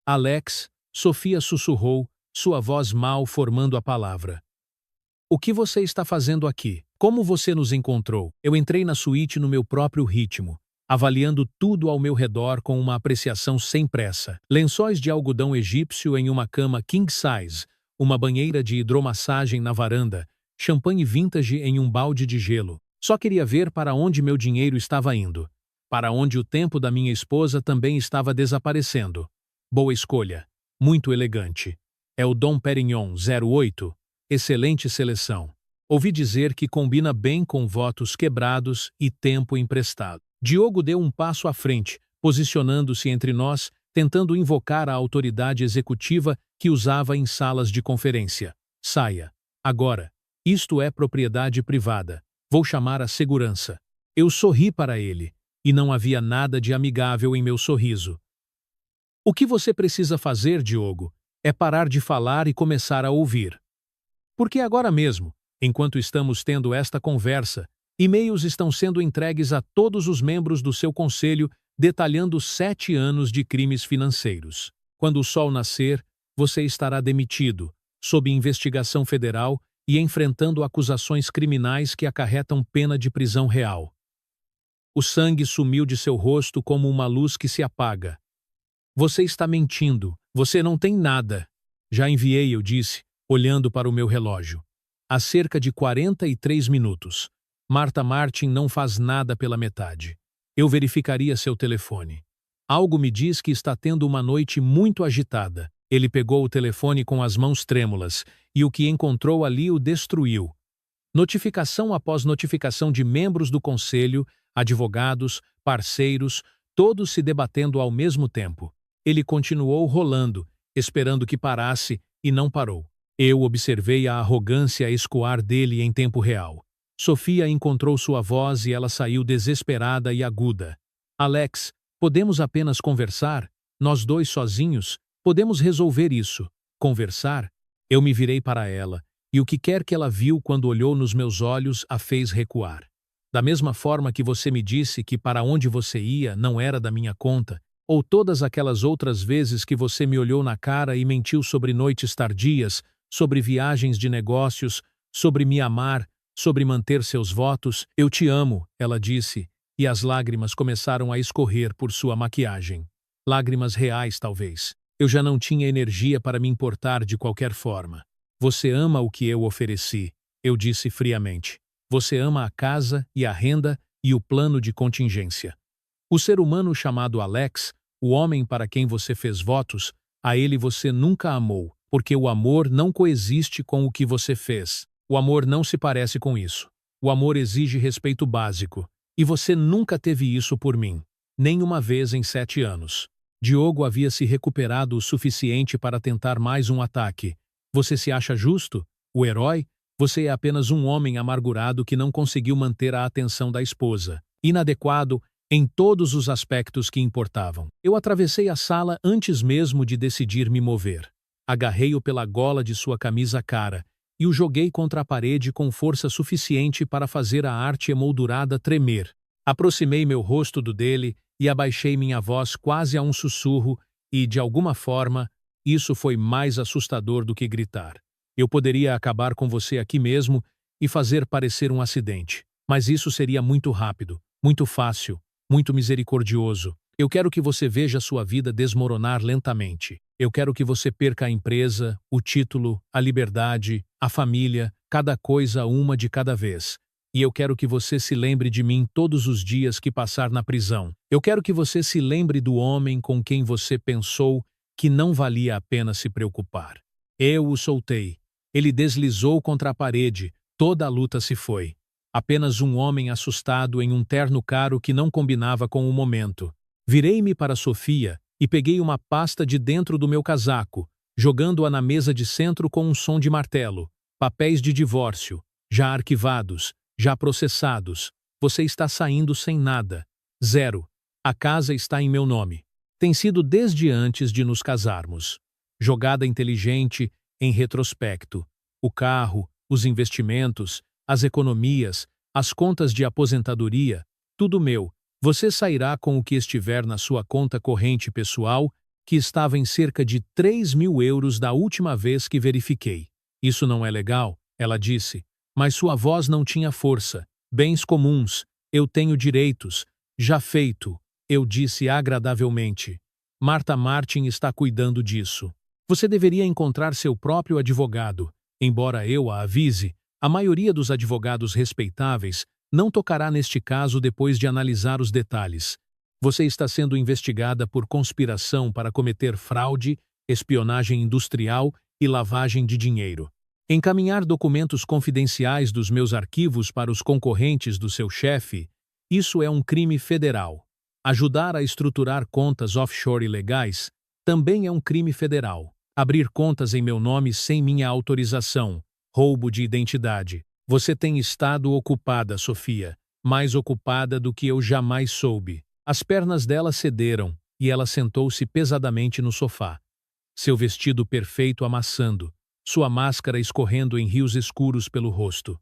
Alex, Sofia sussurrou, sua voz mal formando a palavra. O que você está fazendo aqui? Como você nos encontrou? Eu entrei na suíte no meu próprio ritmo, avaliando tudo ao meu redor com uma apreciação sem pressa. Lençóis de algodão egípcio em uma cama king size, uma banheira de hidromassagem na varanda, champanhe vintage em um balde de gelo. Só queria ver para onde meu dinheiro estava indo. Para onde o tempo da minha esposa também estava desaparecendo. Boa escolha. Muito elegante. É o Dom Perignon 08. Excelente seleção. Ouvi dizer que combina bem com votos quebrados e tempo emprestado. Diogo deu um passo à frente, posicionando-se entre nós, tentando invocar a autoridade executiva que usava em salas de conferência. Saia. Agora. Isto é propriedade privada. Vou chamar a segurança. Eu sorri para ele, e não havia nada de amigável em meu sorriso. O que você precisa fazer, Diogo, é parar de falar e começar a ouvir. Porque agora mesmo, enquanto estamos tendo esta conversa, e-mails estão sendo entregues a todos os membros do seu conselho detalhando 7 anos de crimes financeiros. Quando o sol nascer, você estará demitido, sob investigação federal e enfrentando acusações criminais que acarretam pena de prisão real. O sangue sumiu de seu rosto como uma luz que se apaga. Você está mentindo. Você não tem nada. Já enviei, eu disse, olhando para o meu relógio. Há cerca de 43 minutos. Marta Martin não faz nada pela metade. Eu verificaria seu telefone. Algo me diz que está tendo uma noite muito agitada. Ele pegou o telefone com as mãos trêmulas, e o que encontrou ali o destruiu. Notificação após notificação de membros do conselho, advogados, parceiros, todos se debatendo ao mesmo tempo. Ele continuou rolando, esperando que parasse, e não parou. Eu observei a arrogância escoar dele em tempo real. Sofia encontrou sua voz e ela saiu desesperada e aguda. Alex, podemos apenas conversar? Nós dois sozinhos? Podemos resolver isso. Conversar? Eu me virei para ela, e o que quer que ela viu quando olhou nos meus olhos a fez recuar. Da mesma forma que você me disse que para onde você ia não era da minha conta, ou todas aquelas outras vezes que você me olhou na cara e mentiu sobre noites tardias, sobre viagens de negócios, sobre me amar, sobre manter seus votos, eu te amo, ela disse, e as lágrimas começaram a escorrer por sua maquiagem. Lágrimas reais, talvez. Eu já não tinha energia para me importar de qualquer forma. Você ama o que eu ofereci, eu disse friamente. Você ama a casa e a renda e o plano de contingência. O ser humano chamado Alex, o homem para quem você fez votos, a ele você nunca amou, porque o amor não coexiste com o que você fez. O amor não se parece com isso. O amor exige respeito básico, e você nunca teve isso por mim. Nem uma vez em 7 anos. Diogo havia se recuperado o suficiente para tentar mais um ataque. Você se acha justo? O herói? Você é apenas um homem amargurado que não conseguiu manter a atenção da esposa. Inadequado em todos os aspectos que importavam. Eu atravessei a sala antes mesmo de decidir me mover. Agarrei-o pela gola de sua camisa cara e o joguei contra a parede com força suficiente para fazer a arte emoldurada tremer. Aproximei meu rosto do dele e abaixei minha voz quase a um sussurro e, de alguma forma, isso foi mais assustador do que gritar. Eu poderia acabar com você aqui mesmo e fazer parecer um acidente, mas isso seria muito rápido, muito fácil, muito misericordioso. Eu quero que você veja sua vida desmoronar lentamente. Eu quero que você perca a empresa, o título, a liberdade, a família, cada coisa uma de cada vez. E eu quero que você se lembre de mim todos os dias que passar na prisão. Eu quero que você se lembre do homem com quem você pensou que não valia a pena se preocupar. Eu o soltei. Ele deslizou contra a parede. Toda a luta se foi. Apenas um homem assustado em um terno caro que não combinava com o momento. Virei-me para Sofia e peguei uma pasta de dentro do meu casaco, jogando-a na mesa de centro com um som de martelo. Papéis de divórcio, já arquivados, já processados. Você está saindo sem nada. 0. A casa está em meu nome. Tem sido desde antes de nos casarmos. Jogada inteligente em retrospecto. O carro, os investimentos, as economias, as contas de aposentadoria, tudo meu. Você sairá com o que estiver na sua conta corrente pessoal, que estava em cerca de 3.000 euros da última vez que verifiquei. Isso não é legal, ela disse, mas sua voz não tinha força. Bens comuns, eu tenho direitos. Já feito, eu disse agradavelmente. Marta Martin está cuidando disso. Você deveria encontrar seu próprio advogado. Embora eu a avise, a maioria dos advogados respeitáveis não tocará neste caso depois de analisar os detalhes. Você está sendo investigada por conspiração para cometer fraude, espionagem industrial e lavagem de dinheiro. Encaminhar documentos confidenciais dos meus arquivos para os concorrentes do seu chefe, isso é um crime federal. Ajudar a estruturar contas offshore ilegais também é um crime federal. Abrir contas em meu nome sem minha autorização, roubo de identidade. Você tem estado ocupada, Sofia, mais ocupada do que eu jamais soube. As pernas dela cederam e ela sentou-se pesadamente no sofá. Seu vestido perfeito amassando, sua máscara escorrendo em rios escuros pelo rosto.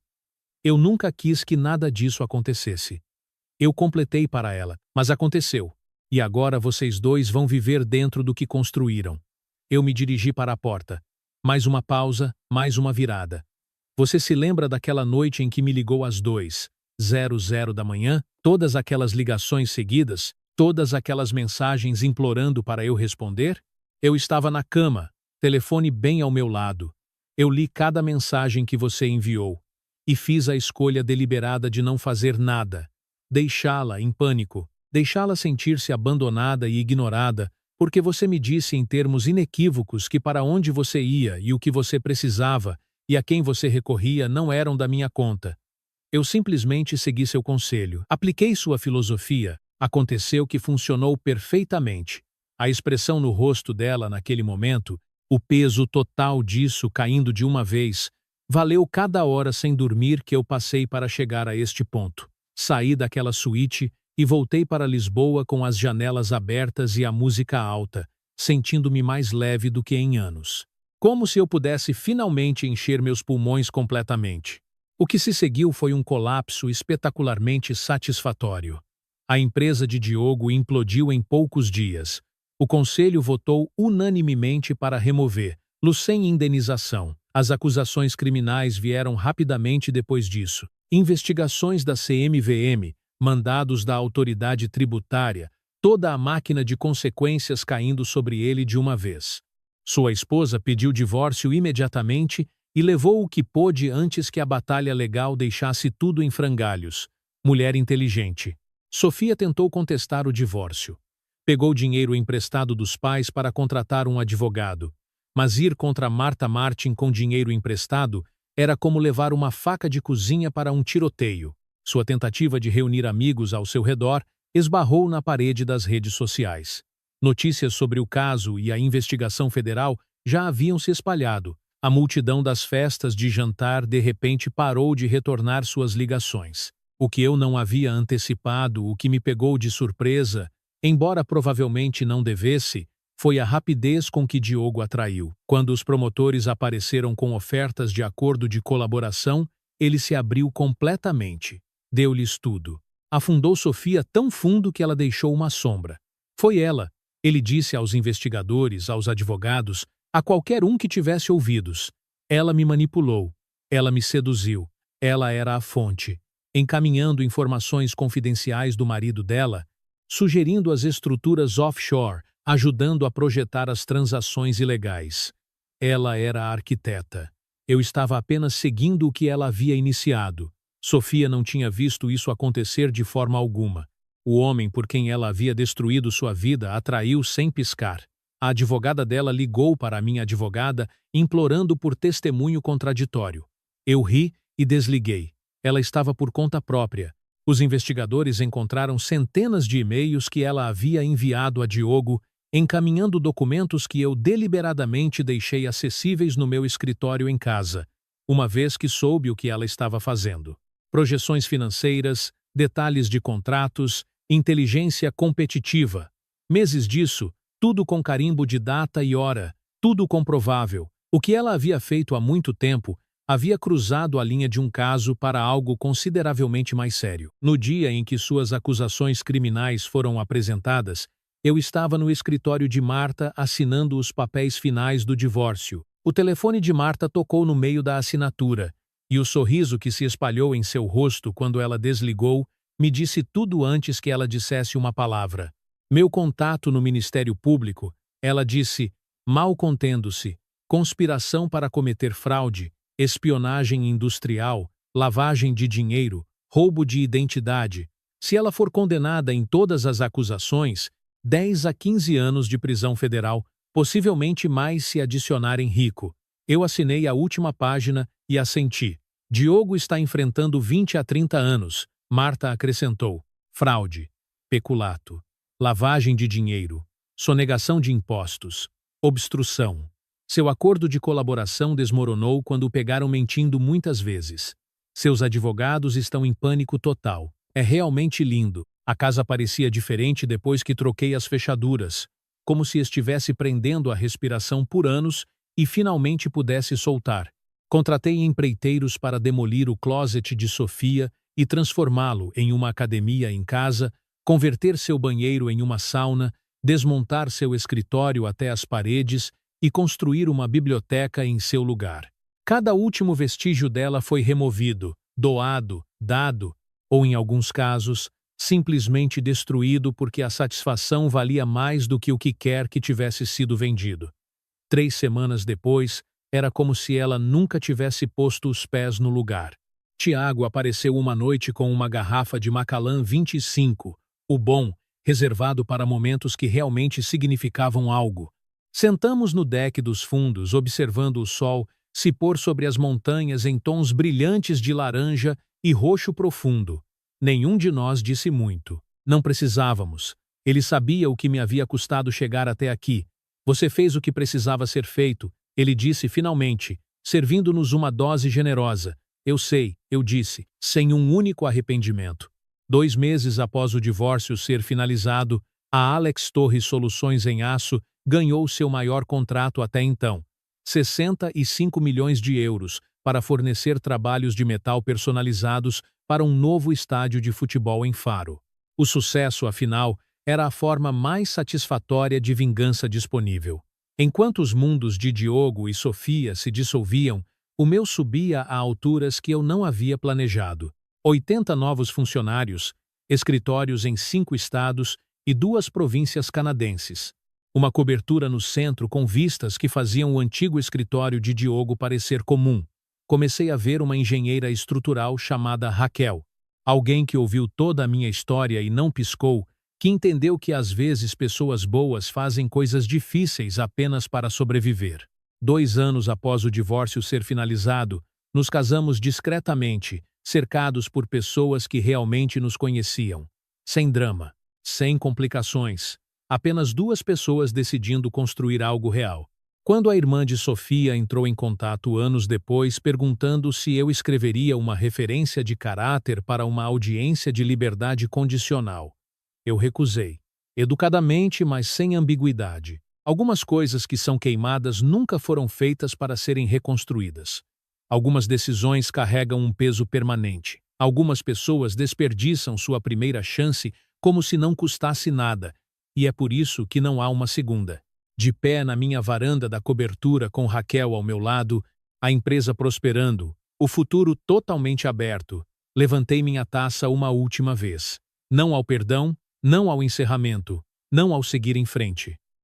Eu nunca quis que nada disso acontecesse. Eu completei para ela, mas aconteceu. E agora vocês dois vão viver dentro do que construíram. Eu me dirigi para a porta. Mais uma pausa, mais uma virada. Você se lembra daquela noite em que me ligou às 2:00 da manhã? Todas aquelas ligações seguidas? Todas aquelas mensagens implorando para eu responder? Eu estava na cama, telefone bem ao meu lado. Eu li cada mensagem que você enviou. E fiz a escolha deliberada de não fazer nada. Deixá-la em pânico. Deixá-la sentir-se abandonada e ignorada, porque você me disse em termos inequívocos que para onde você ia e o que você precisava e a quem você recorria não eram da minha conta. Eu simplesmente segui seu conselho. Apliquei sua filosofia. Aconteceu que funcionou perfeitamente. A expressão no rosto dela naquele momento, o peso total disso caindo de uma vez, valeu cada hora sem dormir que eu passei para chegar a este ponto. Saí daquela suíte e voltei para Lisboa com as janelas abertas e a música alta, sentindo-me mais leve do que em anos. Como se eu pudesse finalmente encher meus pulmões completamente. O que se seguiu foi um colapso espetacularmente satisfatório. A empresa de Diogo implodiu em poucos dias. O conselho votou unanimemente para remover-lo sem indenização. As acusações criminais vieram rapidamente depois disso. Investigações da CMVM, mandados da autoridade tributária, toda a máquina de consequências caindo sobre ele de uma vez. Sua esposa pediu divórcio imediatamente e levou o que pôde antes que a batalha legal deixasse tudo em frangalhos. Mulher inteligente. Sofia tentou contestar o divórcio. Pegou dinheiro emprestado dos pais para contratar um advogado. Mas ir contra Martha Martin com dinheiro emprestado era como levar uma faca de cozinha para um tiroteio. Sua tentativa de reunir amigos ao seu redor esbarrou na parede das redes sociais. Notícias sobre o caso e a investigação federal já haviam se espalhado. A multidão das festas de jantar de repente parou de retornar suas ligações. O que eu não havia antecipado, o que me pegou de surpresa, embora provavelmente não devesse, foi a rapidez com que Diogo atraiu. Quando os promotores apareceram com ofertas de acordo de colaboração, ele se abriu completamente. Deu-lhes tudo. Afundou Sofia tão fundo que ela deixou uma sombra. Foi ela, ele disse aos investigadores, aos advogados, a qualquer um que tivesse ouvidos. Ela me manipulou. Ela me seduziu. Ela era a fonte. Encaminhando informações confidenciais do marido dela, sugerindo as estruturas offshore, ajudando a projetar as transações ilegais. Ela era a arquiteta. Eu estava apenas seguindo o que ela havia iniciado. Sofia não tinha visto isso acontecer de forma alguma. O homem por quem ela havia destruído sua vida atraiu sem piscar. A advogada dela ligou para a minha advogada, implorando por testemunho contraditório. Eu ri e desliguei. Ela estava por conta própria. Os investigadores encontraram centenas de e-mails que ela havia enviado a Diogo, encaminhando documentos que eu deliberadamente deixei acessíveis no meu escritório em casa, uma vez que soube o que ela estava fazendo. Projeções financeiras, detalhes de contratos, inteligência competitiva. Meses disso, tudo com carimbo de data e hora, tudo comprovável. O que ela havia feito há muito tempo havia cruzado a linha de um caso para algo consideravelmente mais sério. No dia em que suas acusações criminais foram apresentadas, eu estava no escritório de Martha assinando os papéis finais do divórcio. O telefone de Martha tocou no meio da assinatura, e o sorriso que se espalhou em seu rosto quando ela desligou me disse tudo antes que ela dissesse uma palavra. Meu contato no Ministério Público, ela disse, mal contendo-se, conspiração para cometer fraude, espionagem industrial, lavagem de dinheiro, roubo de identidade. Se ela for condenada em todas as acusações, 10 a 15 anos de prisão federal, possivelmente mais se adicionarem rico. Eu assinei a última página e assenti. Diogo está enfrentando 20 a 30 anos, Martha acrescentou. Fraude, peculato, lavagem de dinheiro, sonegação de impostos, obstrução. Seu acordo de colaboração desmoronou quando o pegaram mentindo muitas vezes. Seus advogados estão em pânico total. É realmente lindo. A casa parecia diferente depois que troquei as fechaduras, como se estivesse prendendo a respiração por anos e finalmente pudesse soltar. Contratei empreiteiros para demolir o closet de Sofia e transformá-lo em uma academia em casa, converter seu banheiro em uma sauna, desmontar seu escritório até as paredes e construir uma biblioteca em seu lugar. Cada último vestígio dela foi removido, doado, dado, ou em alguns casos, simplesmente destruído porque a satisfação valia mais do que o que quer que tivesse sido vendido. 3 semanas depois, era como se ela nunca tivesse posto os pés no lugar. Tiago apareceu uma noite com uma garrafa de Macallan 25, o bom, reservado para momentos que realmente significavam algo. Sentamos no deck dos fundos, observando o sol se pôr sobre as montanhas em tons brilhantes de laranja e roxo profundo. Nenhum de nós disse muito. Não precisávamos. Ele sabia o que me havia custado chegar até aqui. Você fez o que precisava ser feito, ele disse finalmente, servindo-nos uma dose generosa. Eu sei, eu disse, sem um único arrependimento. 2 meses após o divórcio ser finalizado, a Alex Torres Soluções em Aço ganhou seu maior contrato até então, 65 milhões de euros, para fornecer trabalhos de metal personalizados para um novo estádio de futebol em Faro. O sucesso, afinal, era a forma mais satisfatória de vingança disponível. Enquanto os mundos de Diogo e Sofia se dissolviam, o meu subia a alturas que eu não havia planejado. 80 novos funcionários, escritórios em 5 estados e 2 províncias canadenses. Uma cobertura no centro com vistas que faziam o antigo escritório de Diogo parecer comum. Comecei a ver uma engenheira estrutural chamada Raquel. Alguém que ouviu toda a minha história e não piscou, que entendeu que às vezes pessoas boas fazem coisas difíceis apenas para sobreviver. 2 anos após o divórcio ser finalizado, nos casamos discretamente, cercados por pessoas que realmente nos conheciam. Sem drama, sem complicações, apenas 2 pessoas decidindo construir algo real. Quando a irmã de Sofia entrou em contato anos depois perguntando se eu escreveria uma referência de caráter para uma audiência de liberdade condicional, eu recusei. Educadamente, mas sem ambiguidade. Algumas coisas que são queimadas nunca foram feitas para serem reconstruídas. Algumas decisões carregam um peso permanente. Algumas pessoas desperdiçam sua primeira chance como se não custasse nada, e é por isso que não há uma segunda. De pé na minha varanda da cobertura com Raquel ao meu lado, a empresa prosperando, o futuro totalmente aberto, levantei minha taça uma última vez. Não ao perdão, não ao encerramento, não ao seguir em frente.